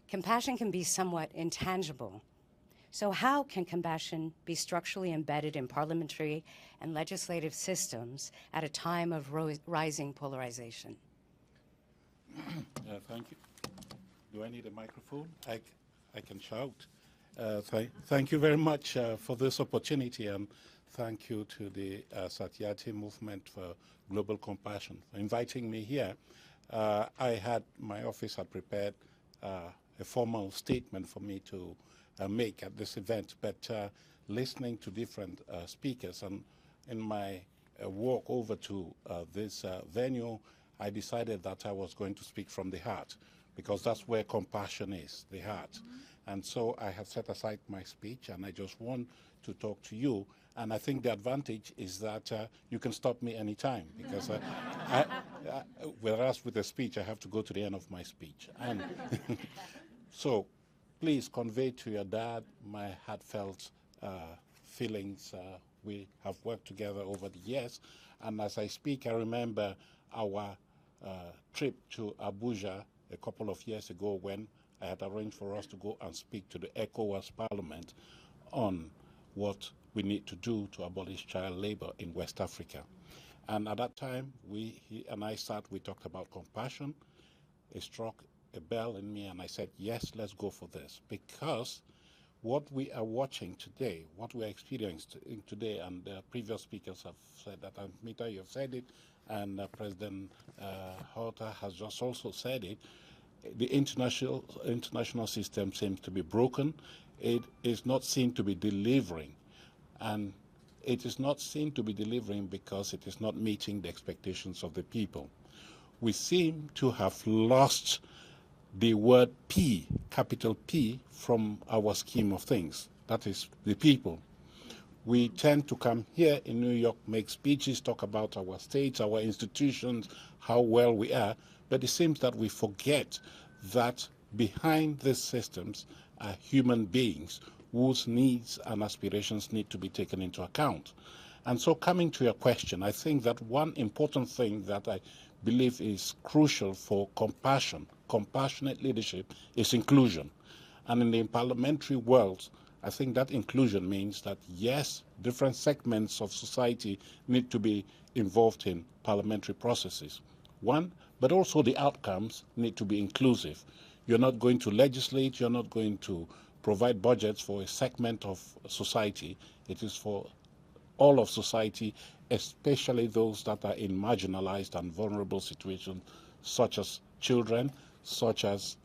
Compassion can be somewhat intangible. So how can compassion be structurally embedded in parliamentary and legislative systems at a time of rising polarization? Thank you. Do I need a microphone? I can shout. Thank you very much for this opportunity, and thank you to the Satyarthi movement for global compassion for inviting me here. My office had prepared a formal statement for me to make at this event, but listening to different speakers and in my walk over to this venue, I decided that I was going to speak from the heart, because that's where compassion is, the heart. Mm-hmm. And so I have set aside my speech, and I just want to talk to you. And I think the advantage is that you can stop me anytime, because whereas with the speech, I have to go to the end of my speech. And so please convey to your dad my heartfelt feelings. We have worked together over the years. And as I speak, I remember our trip to Abuja a couple of years ago, when I had arranged for us to go and speak to the ECOWAS Parliament on what we need to do to abolish child labor in West Africa. And at that time, he and I we talked about compassion. It struck a bell in me, and I said, yes, let's go for this. Because what we are watching today, what we are experiencing today, and the previous speakers have said that, and Mita, you have said it, and President Horta has just also said it, the international system seems to be broken. It is not seen to be delivering. And it is not seen to be delivering because it is not meeting the expectations of the people. We seem to have lost the word P, capital P, from our scheme of things. That is the people. We tend to come here in New York, make speeches, talk about our states, our institutions, how well we are, but it seems that we forget that behind these systems are human beings whose needs and aspirations need to be taken into account. And so, coming to your question, I think that one important thing that I believe is crucial for compassion, compassionate leadership, is inclusion. And in the parliamentary world, I think that inclusion means that, yes, different segments of society need to be involved in parliamentary processes. One, but also the outcomes need to be inclusive. You're not going to legislate, you're not going to provide budgets for a segment of society. It is for all of society, especially those that are in marginalized and vulnerable situations, such as children, such as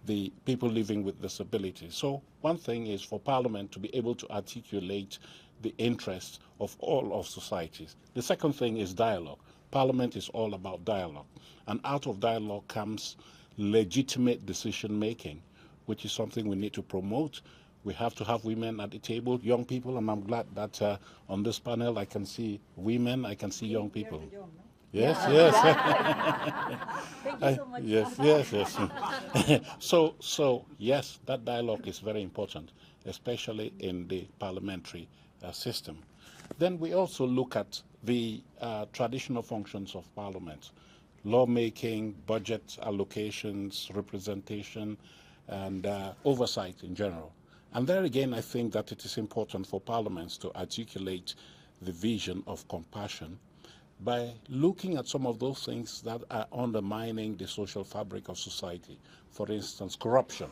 the people living with disabilities. So one thing is for Parliament to be able to articulate the interests of all of societies. The second thing is dialogue. Parliament is all about dialogue. And out of dialogue comes legitimate decision-making, which is something we need to promote. We have to have women at the table, young people, and I'm glad that on this panel I can see women, I can see young people. Yes, yes. Thank you so much. Yes. So yes, that dialogue is very important, especially in the parliamentary system. Then we also look at the traditional functions of parliament: lawmaking, budget allocations, representation, and oversight in general. And there again, I think that it is important for parliaments to articulate the vision of compassion by looking at some of those things that are undermining the social fabric of society. For instance, corruption.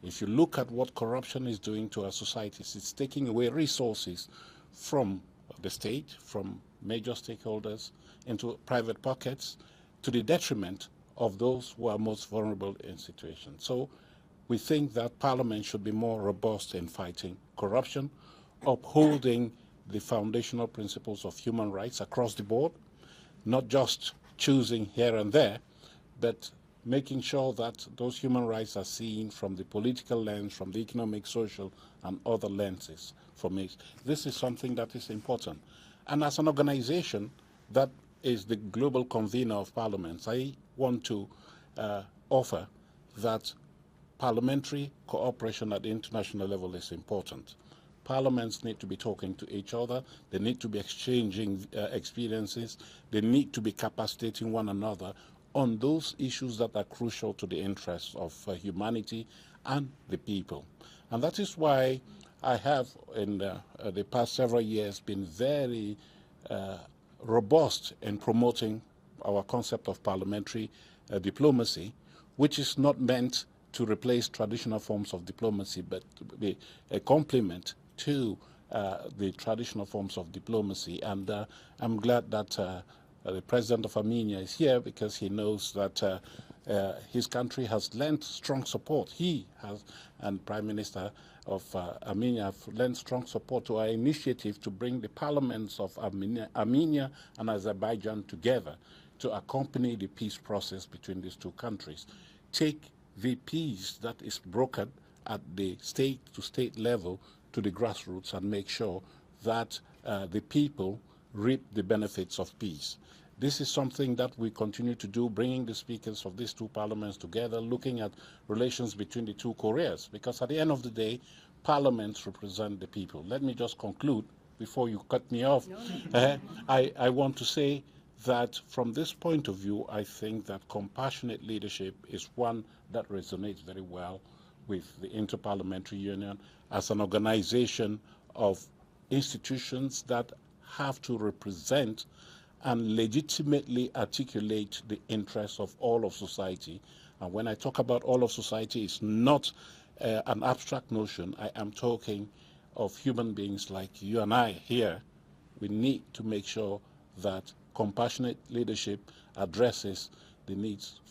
If you look at what corruption is doing to our societies, it's taking away resources from the state, from major stakeholders, into private pockets, to the detriment of those who are most vulnerable in situations. So we think that Parliament should be more robust in fighting corruption, upholding the foundational principles of human rights across the board, not just choosing here and there, but making sure that those human rights are seen from the political lens, from the economic, social, and other lenses from it. This is something that is important. And as an organization that is the global convener of parliaments, I want to offer that parliamentary cooperation at the international level is important. Parliaments need to be talking to each other, they need to be exchanging experiences, they need to be capacitating one another on those issues that are crucial to the interests of humanity and the people. And that is why I have, in the past several years, been very robust in promoting our concept of parliamentary diplomacy, which is not meant to replace traditional forms of diplomacy, but to be a complement to the traditional forms of diplomacy. And I'm glad that the President of Armenia is here, because he knows that his country has lent strong support. He has, and Prime Minister of Armenia have lent strong support to our initiative to bring the parliaments of Armenia and Azerbaijan together to accompany the peace process between these two countries. Take the peace that is brokered at the state-to-state level to the grassroots and make sure that the people reap the benefits of peace. This is something that we continue to do, bringing the speakers of these two parliaments together, looking at relations between the two Koreas, because at the end of the day, parliaments represent the people. Let me just conclude before you cut me off. I want to say that from this point of view, I think that compassionate leadership is one that resonates very well with the Inter-Parliamentary Union as an organization of institutions that have to represent and legitimately articulate the interests of all of society. And when I talk about all of society, it's not an abstract notion. I am talking of human beings like you and I here. We need to make sure that compassionate leadership addresses the needs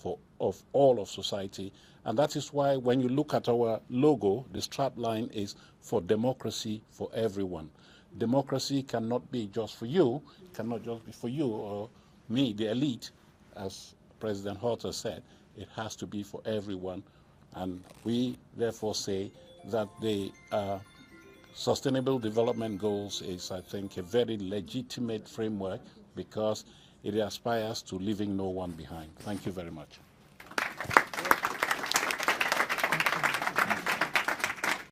of all of society. And that is why when you look at our logo, the strapline is for democracy for everyone. Democracy cannot be just for you, cannot just be for you or me, the elite, as President Horta said. It has to be for everyone. And we therefore say that the Sustainable Development Goals is, I think, a very legitimate framework, because it aspires to leaving no one behind. Thank you very much.